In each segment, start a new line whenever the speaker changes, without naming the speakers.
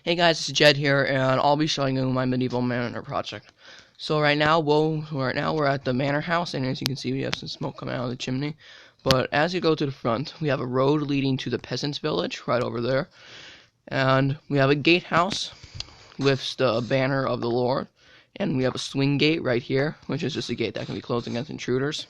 Hey guys, it's Jed here, and I'll be showing you my medieval manor project. So right now we're at the manor house, and as you can see, we have some smoke coming out of the chimney. But as you go to the front, we have a road leading to the peasants' village right over there, and we have a gatehouse with the banner of the Lord, and we have a swing gate right here, which is just a gate that can be closed against intruders.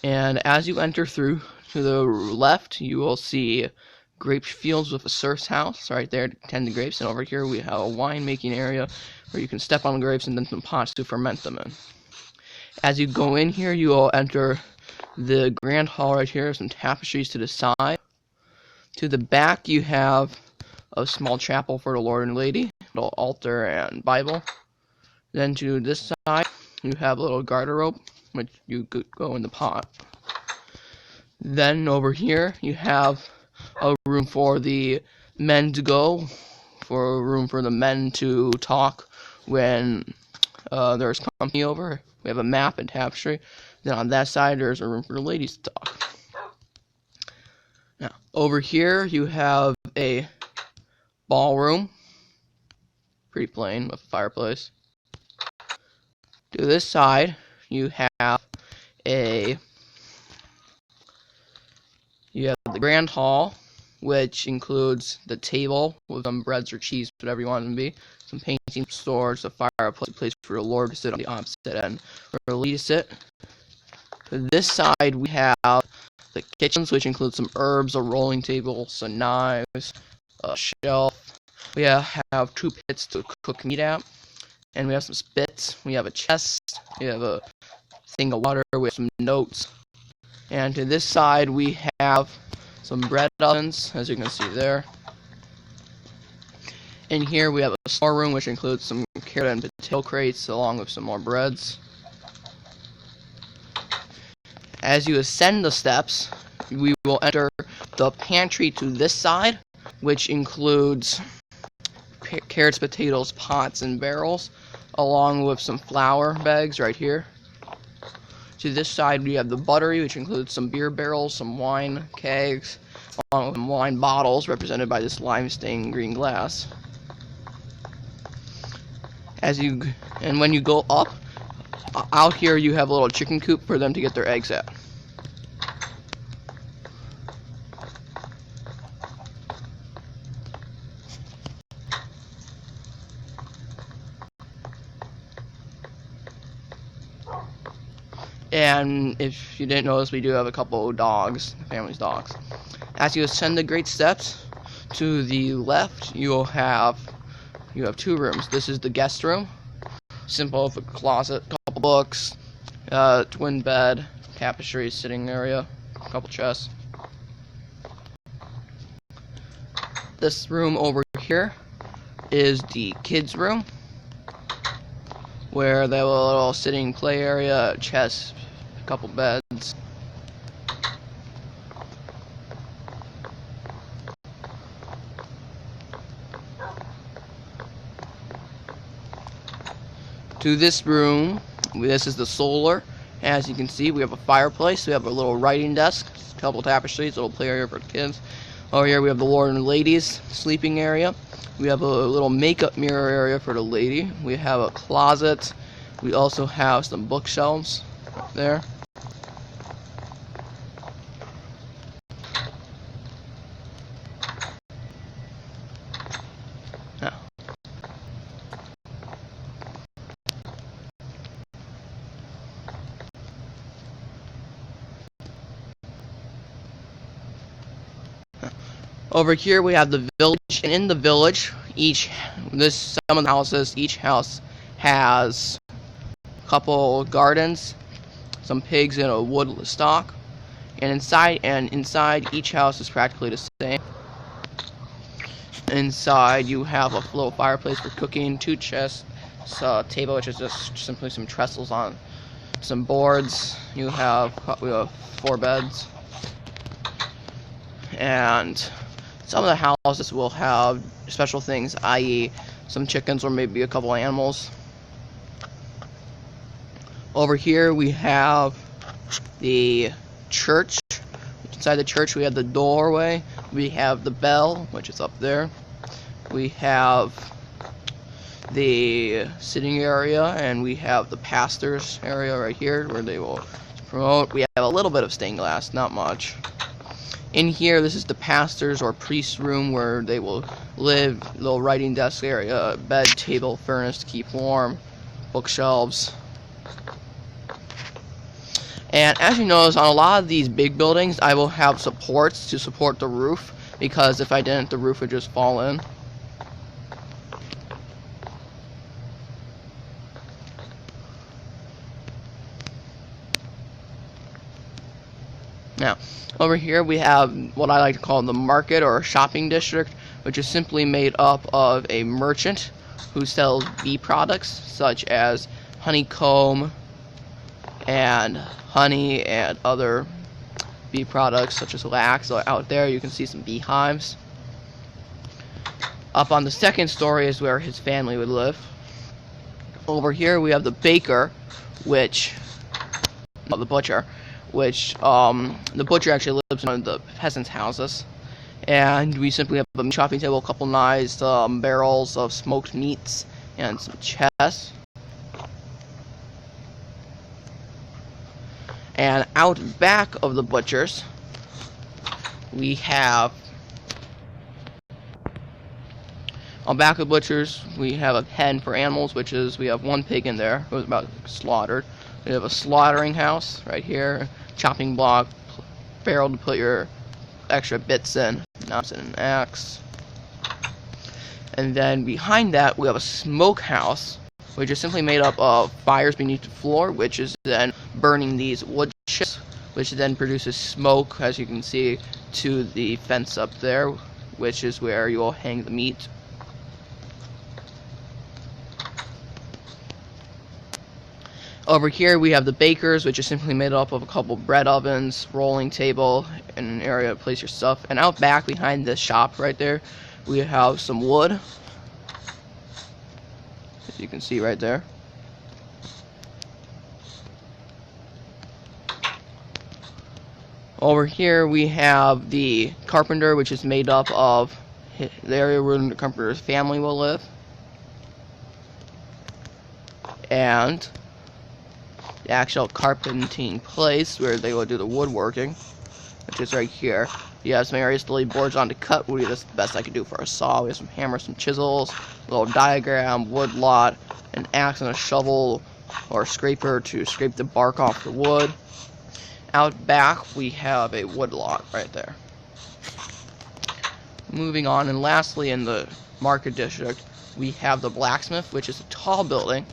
And as you enter through to the left, you will see grape fields with a serf's house right there to tend the grapes, and over here we have a wine making area where you can step on the grapes and then some pots to ferment them in. As you go in here, you will enter the grand hall right here, some tapestries to the side. To the back you have a small chapel for the Lord and Lady, little altar and Bible. Then to this side you have a little garderobe which you could go in the pot. Then over here you have a room for the men to go, for a room for the men to talk when there's company over. We have a map and tapestry. Then on that side there's a room for the ladies to talk. Now over here you have a ballroom, pretty plain with a fireplace. To this side you have the grand hall, which includes the table with some breads or cheese, whatever you want it to be, some painting, swords, a fireplace, a place for the Lord to sit on the opposite end, or the lady to sit. To this side we have the kitchens, which include some herbs, a rolling table, some knives, a shelf. We have 2 pits to cook meat at, and we have some spits. We have a chest. We have a thing of water with some notes. And to this side we have some bread ovens, as you can see there. In here we have a storeroom which includes some carrot and potato crates along with some more breads. As you ascend the steps, we will enter the pantry to this side, which includes carrots, potatoes, pots, and barrels, along with some flour bags right here. To this side we have the buttery, which includes some beer barrels, some wine kegs, along with some wine bottles represented by this lime-stained green glass. And when you go up, out here you have a little chicken coop for them to get their eggs at. And if you didn't notice, we do have a couple of dogs, the family's dogs. As you ascend the great steps, to the left you have 2 rooms. This is the guest room, simple with a closet, couple books, twin bed, tapestry, sitting area, a couple chests. This room over here is the kids' room, where they have a little sitting play area, chest, a couple beds. To this room, this is the solar. As you can see, we have a fireplace, we have a little writing desk, a couple tapestries, a little play area for the kids. Over here we have the Lord and Ladies sleeping area. We have a little makeup mirror area for the lady. We have a closet. We also have some bookshelves right there. Now, over here we have the village, and in the village, some of the houses, each house has a couple gardens, some pigs, and a wood stock. And inside each house is practically the same. Inside you have a little fireplace for cooking, 2 chests, a table which is just simply some trestles on some boards. We have 4 beds, and some of the houses will have special things, i.e. some chickens or maybe a couple animals. Over here we have the church. Inside the church we have the doorway, we have the bell, which is up there, we have the sitting area, and we have the pastors area right here where they will promote. We have a little bit of stained glass, not much. In here, this is the pastor's or priest's room where they will live. Little writing desk area, bed, table, furnace to keep warm, bookshelves. And as you notice, on a lot of these big buildings, I will have supports to support the roof, because if I didn't, the roof would just fall in. Now, over here we have what I like to call the market or shopping district, which is simply made up of a merchant who sells bee products such as honeycomb and honey and other bee products such as wax. So out there you can see some beehives. Up on the second story is where his family would live. Over here we have the baker, which the butcher, which the butcher actually lives in one of the peasants' houses. And we simply have a shopping table, a couple nice barrels of smoked meats, and some chests. And out back of the butchers, we have on back of butchers, we have a pen for animals, which is we have one pig in there who was about slaughtered. We have a slaughtering house right here, chopping block, barrel to put your extra bits in, knives and an axe. And then behind that, we have a smokehouse, which is simply made up of fires beneath the floor, which is then burning these wood chips, which then produces smoke, as you can see, to the fence up there, which is where you will hang the meat. Over here we have the bakers, which is simply made up of a couple bread ovens, rolling table, and an area to place your stuff. And out back behind this shop right there, we have some wood, as you can see right there. Over here we have the carpenter, which is made up of the area where the carpenter's family will live. And the actual carpenting place where they will do the woodworking, which is right here. You have some areas to lay boards on to cut wood. That's the best I could do for a saw. We have some hammers, some chisels, a little diagram, wood lot, an axe and a shovel or scraper to scrape the bark off the wood. Out back we have a wood lot right there. Moving on, and lastly in the market district we have the blacksmith, which is a tall building.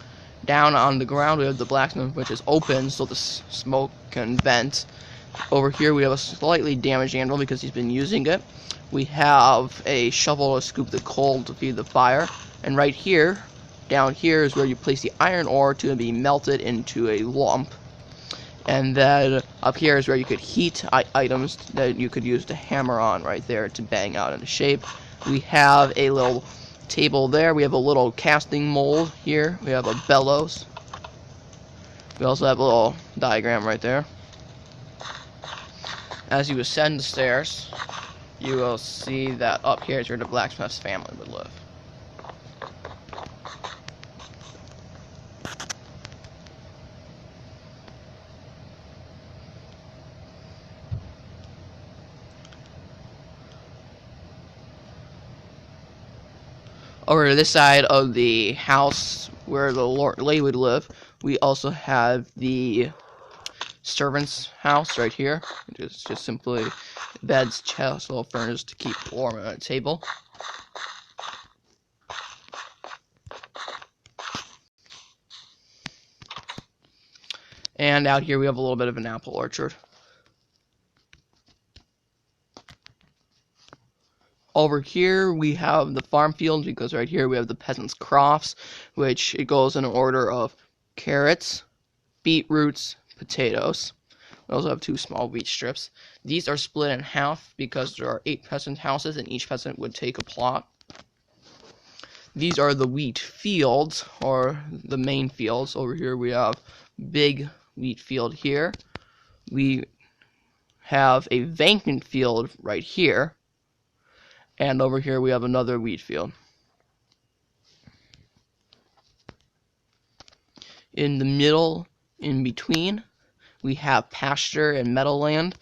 Down on the ground we have the blacksmith, which is open so the smoke can vent. Over here we have a slightly damaged anvil because he's been using it. We have a shovel to scoop the coal to feed the fire. And right here, down here, is where you place the iron ore to be melted into a lump. And then up here is where you could heat items that you could use to hammer on right there to bang out into shape. We have a little table there. We have a little casting mold here. We have a bellows. We also have a little diagram right there. As you ascend the stairs, you will see that up here is where the blacksmith's family would live. Over to this side of the house where the lady would live, we also have the servant's house right here, which is just simply beds, chests, little furnace to keep warm at a table. And out here we have a little bit of an apple orchard. Over here we have the farm field, because right here we have the peasants' crofts, which it goes in order of carrots, beetroots, potatoes. We also have 2 small wheat strips. These are split in half because there are 8 peasant houses and each peasant would take a plot. These are the wheat fields, or the main fields. Over here we have big wheat field here. We have a vacant field right here. And over here we have another wheat field. In the middle, in between, we have pasture and meadowland,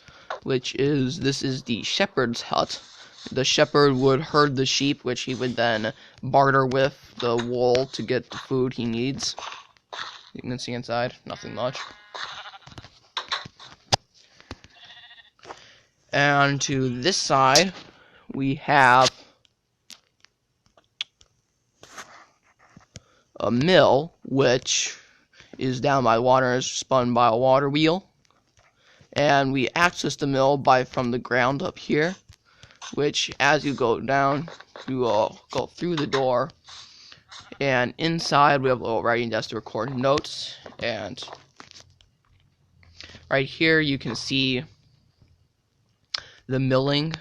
this is the shepherd's hut. The shepherd would herd the sheep, which he would then barter with the wool to get the food he needs. You can see inside, nothing much. And to this side, we have a mill, which is down by the water and is spun by a water wheel. And we access the mill from the ground up here, which as you go down, you will go through the door. And inside we have a little writing desk to record notes. And right here you can see the milling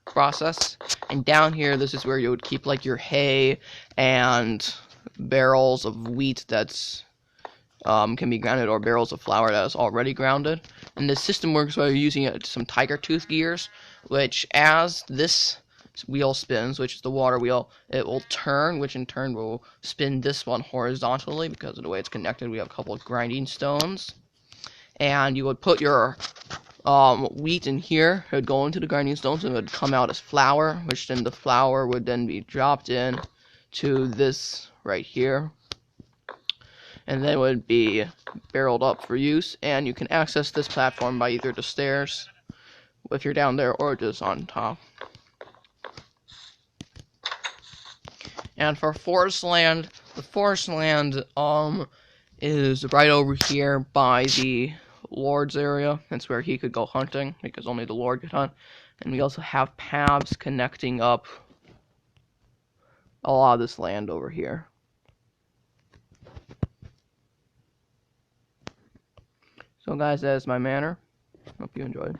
process. And down here, this is where you would keep like your hay and barrels of wheat that's can be grounded, or barrels of flour that is already grounded. And this system works by using some tiger tooth gears, which as this wheel spins, which is the water wheel, it will turn, which in turn will spin this one horizontally because of the way it's connected. We have a couple of grinding stones, and you would put your wheat in here. It would go into the grinding stones and it would come out as flour, which then the flour would then be dropped in to this right here, and then it would be barreled up for use. And you can access this platform by either the stairs if you're down there or just on top. And for forest land, the forest land is right over here by the Lord's area. That's where he could go hunting, because only the Lord could hunt. And we also have paths connecting up a lot of this land over here. So guys, that is my manor. Hope you enjoyed.